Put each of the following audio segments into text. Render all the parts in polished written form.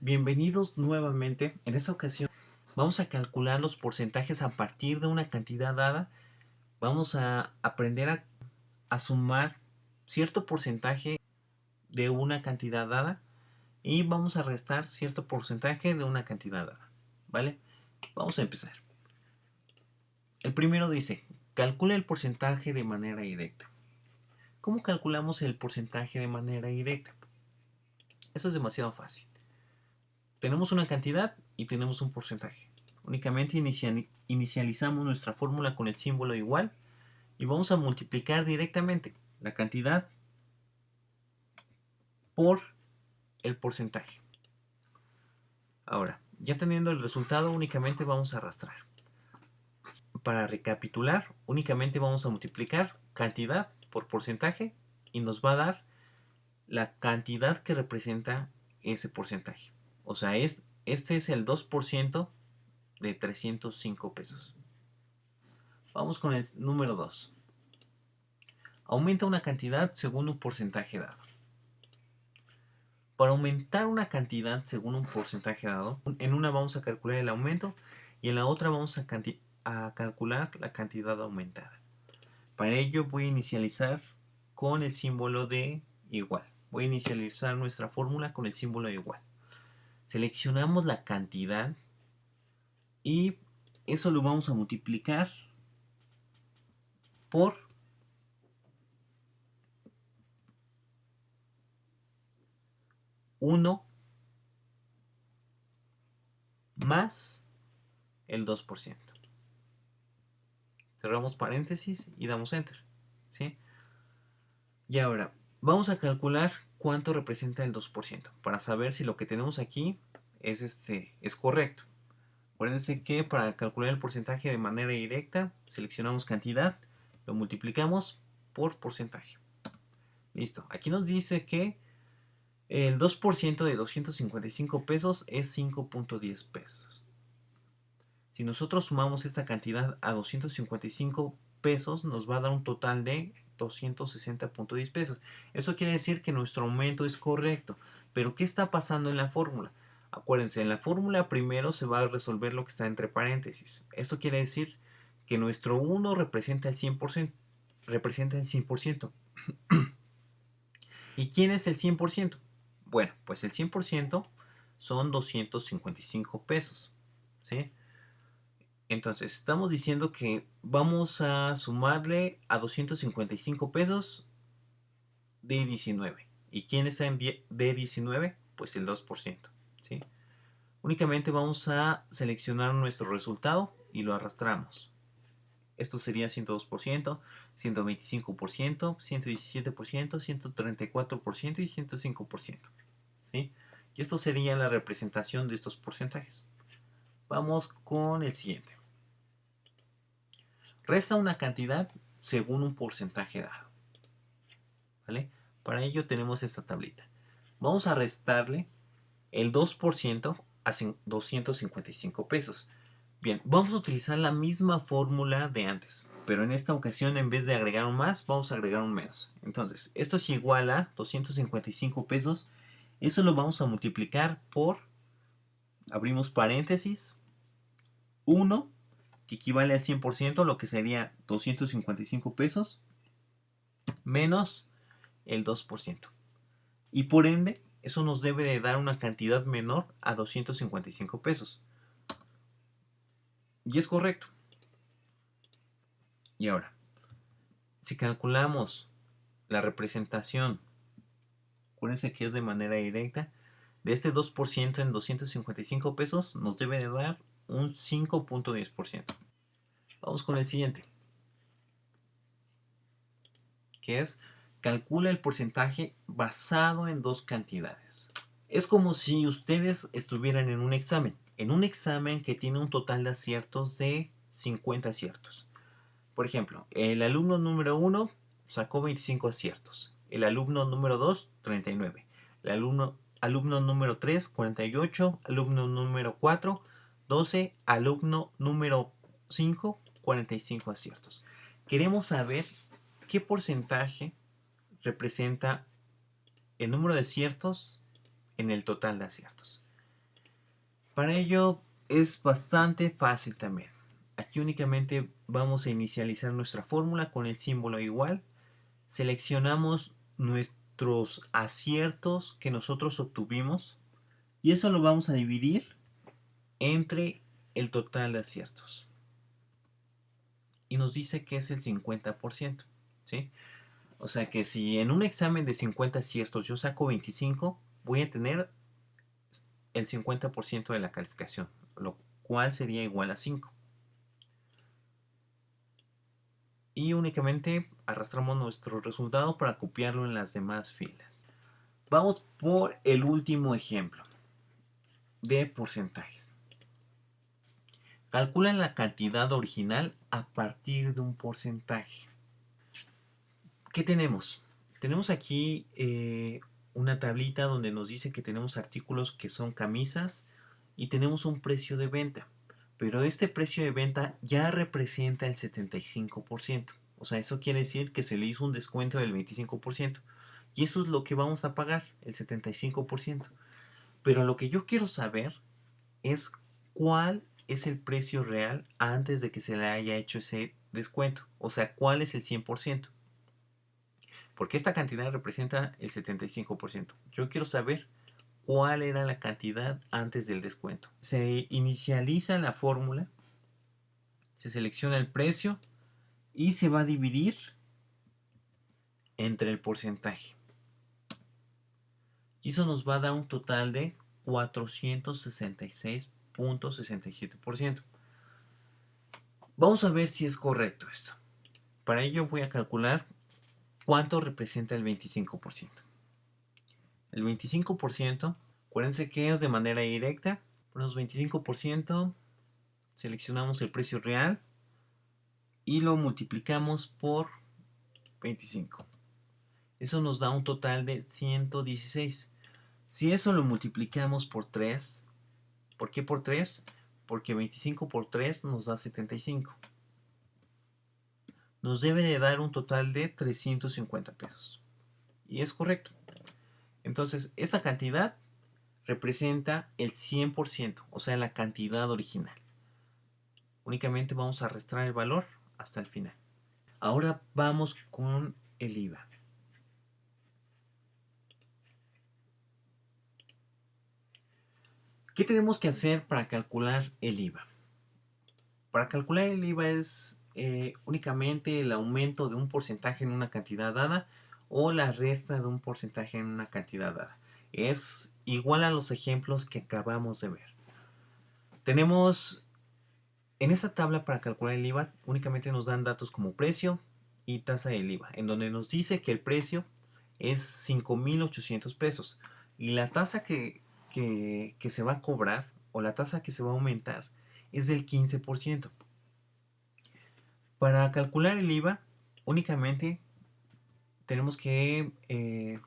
Bienvenidos nuevamente. En esta ocasión vamos a calcular los porcentajes a partir de una cantidad dada. Vamos a aprender a sumar cierto porcentaje de una cantidad dada y vamos a restar cierto porcentaje de una cantidad dada. ¿Vale? Vamos a empezar. El primero dice, calcula el porcentaje de manera directa. ¿Cómo calculamos el porcentaje de manera directa? Eso es demasiado fácil. Tenemos una cantidad y tenemos un porcentaje. Únicamente inicializamos nuestra fórmula con el símbolo igual y vamos a multiplicar directamente la cantidad por el porcentaje. Ahora, ya teniendo el resultado, únicamente vamos a arrastrar. Para recapitular, únicamente vamos a multiplicar cantidad por porcentaje y nos va a dar la cantidad que representa ese porcentaje. O sea, este es el 2% de 305 pesos. Vamos con el número 2. Aumenta una cantidad según un porcentaje dado. Para aumentar una cantidad según un porcentaje dado, en una vamos a calcular el aumento y en la otra vamos a calcular la cantidad aumentada. Para ello voy a inicializar con el símbolo de igual. Voy a inicializar nuestra fórmula con el símbolo de igual. Seleccionamos la cantidad y eso lo vamos a multiplicar por 1 más el 2%. Cerramos paréntesis y damos enter. ¿Sí? Y ahora, vamos a calcular cuánto representa el 2% para saber si lo que tenemos aquí es correcto. Acuérdense que para calcular el porcentaje de manera directa, seleccionamos cantidad, lo multiplicamos por porcentaje. Listo. Aquí nos dice que el 2% de 255 pesos es 5.10 pesos. Si nosotros sumamos esta cantidad a 255 pesos, nos va a dar un total de 260.10 pesos. Eso quiere decir que nuestro aumento es correcto. Pero ¿qué está pasando en la fórmula? Acuérdense, en la fórmula primero se va a resolver lo que está entre paréntesis. Esto quiere decir que nuestro 1 representa el 100%. Representa el 100%. ¿Y quién es el 100%? Bueno, pues el 100% son 255 pesos. ¿Sí? Entonces, estamos diciendo que vamos a sumarle a 255 pesos D19. ¿Y quién está en D19? Pues el 2%. ¿Sí? Únicamente vamos a seleccionar nuestro resultado y lo arrastramos. Esto sería 102%, 125%, 117%, 134% y 105%. ¿Sí? Y esto sería la representación de estos porcentajes. Vamos con el siguiente. Resta una cantidad según un porcentaje dado. ¿Vale? Para ello tenemos esta tablita. Vamos a restarle el 2% a 255 pesos. Bien, vamos a utilizar la misma fórmula de antes, pero en esta ocasión en vez de agregar un más, vamos a agregar un menos. Entonces, esto es igual a 255 pesos. Eso lo vamos a multiplicar por, abrimos paréntesis, 1, que equivale al 100%, lo que sería 255 pesos, menos el 2%. Y por ende, eso nos debe de dar una cantidad menor a 255 pesos. Y es correcto. Y ahora, si calculamos la representación, acuérdense que es de manera directa, de este 2% en 255 pesos nos debe de dar un 5.10%. Vamos con el siguiente, que es calcula el porcentaje basado en dos cantidades. Es como si ustedes estuvieran en un examen que tiene un total de aciertos de 50 aciertos. Por ejemplo, el alumno número 1 sacó 25 aciertos, el alumno número 2, 39, el alumno número 3, 48, alumno número 4, 12, alumno número 5, 45 aciertos. Queremos saber qué porcentaje representa el número de aciertos en el total de aciertos. Para ello es bastante fácil también. Aquí únicamente vamos a inicializar nuestra fórmula con el símbolo igual. Seleccionamos nuestros aciertos que nosotros obtuvimos y eso lo vamos a dividir entre el total de aciertos. Y nos dice que es el 50%, ¿sí? O sea que si en un examen de 50 aciertos yo saco 25, voy a tener el 50% de la calificación, lo cual sería igual a 5. Y únicamente arrastramos nuestro resultado para copiarlo en las demás filas. Vamos por el último ejemplo de porcentajes. Calcula la cantidad original a partir de un porcentaje. ¿Qué tenemos? Tenemos aquí una tablita donde nos dice que tenemos artículos que son camisas y tenemos un precio de venta. Pero este precio de venta ya representa el 75%. O sea, eso quiere decir que se le hizo un descuento del 25%. Y eso es lo que vamos a pagar, el 75%. Pero lo que yo quiero saber es cuál es el precio real antes de que se le haya hecho ese descuento. O sea, cuál es el 100%. Porque esta cantidad representa el 75%. Yo quiero saber cuál era la cantidad antes del descuento. Se inicializa la fórmula, se selecciona el precio y se va a dividir entre el porcentaje. Y eso nos va a dar un total de 466.67%. Vamos a ver si es correcto esto. Para ello voy a calcular cuánto representa el 25%. El 25%, acuérdense que es de manera directa. Ponemos 25%, seleccionamos el precio real y lo multiplicamos por 25. Eso nos da un total de 116. Si eso lo multiplicamos por 3, ¿por qué por 3? Porque 25 por 3 nos da 75. Nos debe de dar un total de 350 pesos. Y es correcto. Entonces, esta cantidad representa el 100%, o sea, la cantidad original. Únicamente vamos a restar el valor hasta el final. Ahora vamos con el IVA. ¿Qué tenemos que hacer para calcular el IVA? Para calcular el IVA es únicamente el aumento de un porcentaje en una cantidad dada o la resta de un porcentaje en una cantidad dada. Es igual a los ejemplos que acabamos de ver. Tenemos en esta tabla para calcular el IVA únicamente nos dan datos como precio y tasa del IVA, en donde nos dice que el precio es 5,800 pesos y la tasa que se va a cobrar o la tasa que se va a aumentar es del 15%. Para calcular el IVA únicamente tenemos que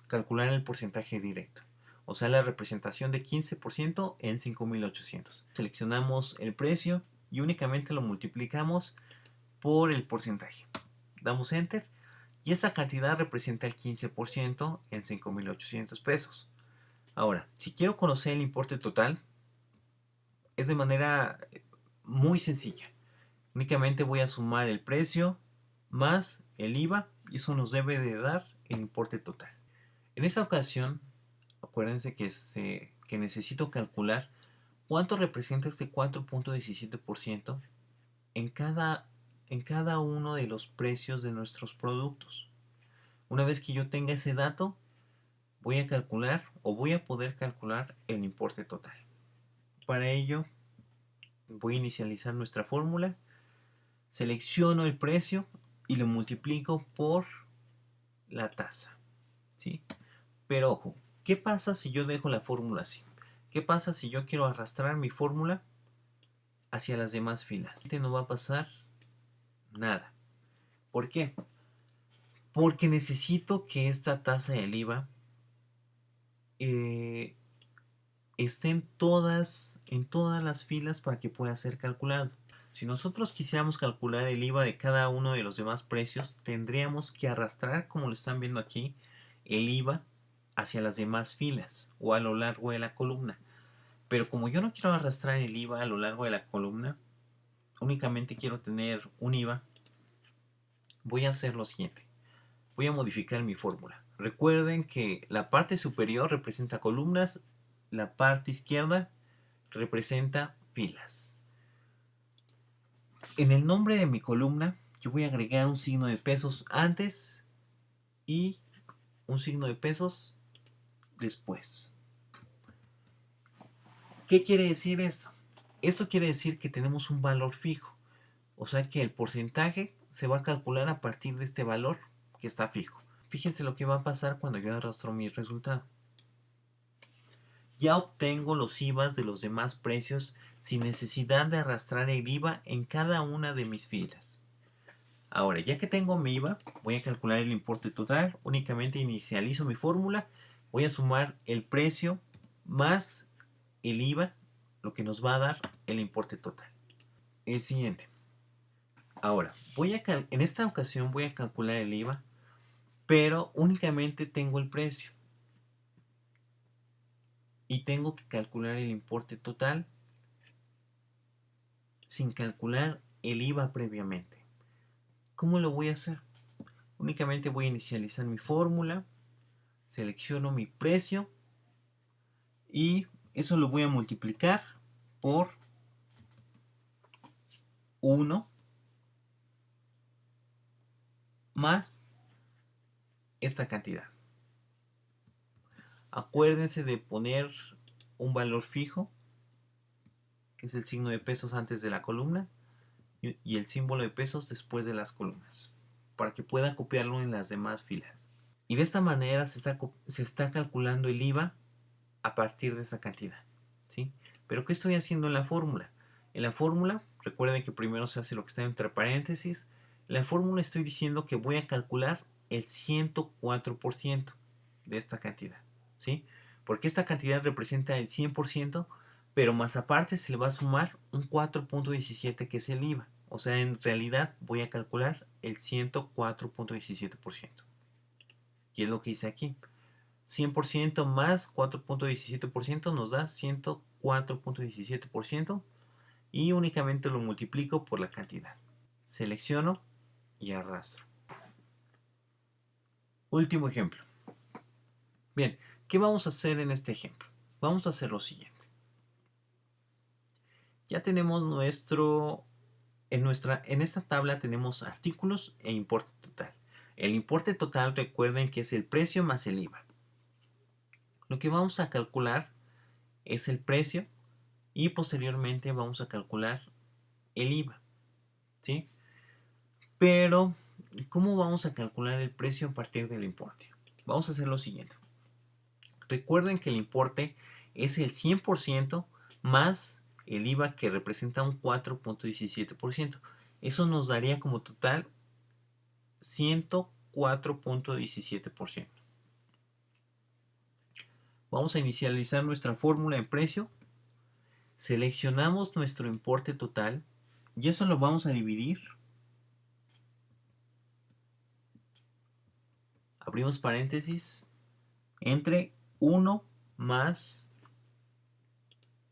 calcular el porcentaje directo, o sea la representación de 15% en 5,800. Seleccionamos el precio y únicamente lo multiplicamos por el porcentaje. Damos enter y esa cantidad representa el 15% en 5,800 pesos. Ahora, si quiero conocer el importe total, es de manera muy sencilla. Únicamente voy a sumar el precio más el IVA y eso nos debe de dar el importe total. En esta ocasión, acuérdense que necesito calcular cuánto representa este 4.17% en cada uno de los precios de nuestros productos. Una vez que yo tenga ese dato, voy a calcular o voy a poder calcular el importe total. Para ello, voy a inicializar nuestra fórmula, selecciono el precio y lo multiplico por la tasa, ¿sí? Pero ojo, ¿qué pasa si yo dejo la fórmula así? ¿Qué pasa si yo quiero arrastrar mi fórmula hacia las demás filas? No va a pasar nada. ¿Por qué? Porque necesito que esta tasa del IVA esté en todas las filas para que pueda ser calculado. Si nosotros quisiéramos calcular el IVA de cada uno de los demás precios, tendríamos que arrastrar, como lo están viendo aquí, el IVA hacia las demás filas o a lo largo de la columna. Pero como yo no quiero arrastrar el IVA a lo largo de la columna, únicamente quiero tener un IVA, voy a hacer lo siguiente. Voy a modificar mi fórmula. Recuerden que la parte superior representa columnas, la parte izquierda representa filas. En el nombre de mi columna yo voy a agregar un signo de pesos antes y un signo de pesos después. ¿Qué quiere decir esto? Esto quiere decir que tenemos un valor fijo, o sea que el porcentaje se va a calcular a partir de este valor que está fijo. Fíjense lo que va a pasar cuando yo arrastro mi resultado. Ya obtengo los IVAs de los demás precios sin necesidad de arrastrar el IVA en cada una de mis filas. Ahora, ya que tengo mi IVA, voy a calcular el importe total. Únicamente inicializo mi fórmula. Voy a sumar el precio más el IVA, lo que nos va a dar el importe total. El siguiente. Ahora, en esta ocasión voy a calcular el IVA, pero únicamente tengo el precio. Y tengo que calcular el importe total sin calcular el IVA previamente. ¿Cómo lo voy a hacer? Únicamente voy a inicializar mi fórmula, selecciono mi precio y eso lo voy a multiplicar por 1 más esta cantidad. Acuérdense de poner un valor fijo, que es el signo de pesos antes de la columna y el símbolo de pesos después de las columnas, para que pueda copiarlo en las demás filas. Y de esta manera se está calculando el IVA a partir de esa cantidad, ¿sí? Pero ¿qué estoy haciendo en la fórmula? En la fórmula, recuerden que primero se hace lo que está entre paréntesis. En la fórmula estoy diciendo que voy a calcular el 104% de esta cantidad, ¿sí? Porque esta cantidad representa el 100%, pero más aparte se le va a sumar un 4.17 que es el IVA. O sea, en realidad voy a calcular el 104.17%. Y es lo que hice aquí. 100% más 4.17% nos da 104.17% y únicamente lo multiplico por la cantidad. Selecciono y arrastro. Último ejemplo. Bien, ¿qué vamos a hacer en este ejemplo? Vamos a hacer lo siguiente. Ya tenemos en esta tabla tenemos artículos e importe total. El importe total, recuerden que es el precio más el IVA. Lo que vamos a calcular es el precio y posteriormente vamos a calcular el IVA, ¿sí? Pero, ¿cómo vamos a calcular el precio a partir del importe? Vamos a hacer lo siguiente. Recuerden que el importe es el 100% más el IVA, que representa un 4.17%. Eso nos daría como total 104.17%. Vamos a inicializar nuestra fórmula en precio. Seleccionamos nuestro importe total y eso lo vamos a dividir. Abrimos paréntesis entre 1 más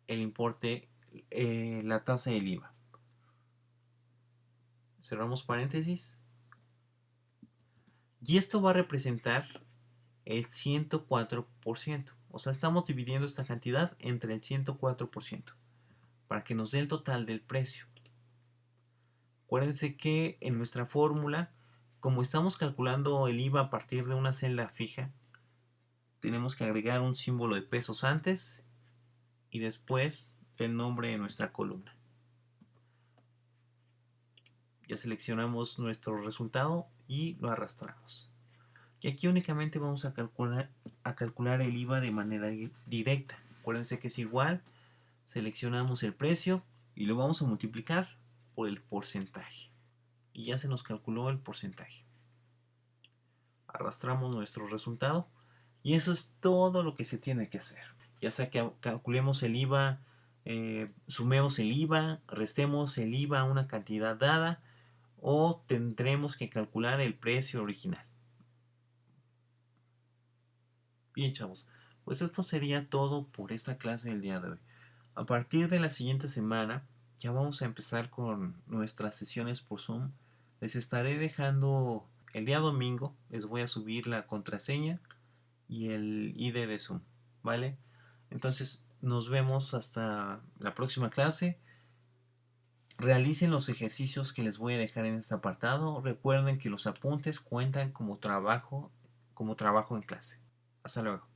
el importe, la tasa del IVA. Cerramos paréntesis. Y esto va a representar el 104%. O sea, estamos dividiendo esta cantidad entre el 104% para que nos dé el total del precio. Acuérdense que en nuestra fórmula, como estamos calculando el IVA a partir de una celda fija, tenemos que agregar un símbolo de pesos antes y después el nombre de nuestra columna. Ya seleccionamos nuestro resultado y lo arrastramos. Y aquí únicamente vamos a calcular el IVA de manera directa. Acuérdense que es igual, seleccionamos el precio y lo vamos a multiplicar por el porcentaje. Y ya se nos calculó el porcentaje. Arrastramos nuestro resultado y eso es todo lo que se tiene que hacer. Ya sea que calculemos el IVA, sumemos el IVA, restemos el IVA a una cantidad dada o tendremos que calcular el precio original. Bien, chavos, pues esto sería todo por esta clase del día de hoy. A partir de la siguiente semana ya vamos a empezar con nuestras sesiones por Zoom. Les estaré dejando el día domingo, les voy a subir la contraseña y el ID de Zoom, ¿vale? Entonces nos vemos hasta la próxima clase. Realicen los ejercicios que les voy a dejar en este apartado. Recuerden que los apuntes cuentan como trabajo en clase. Hasta luego.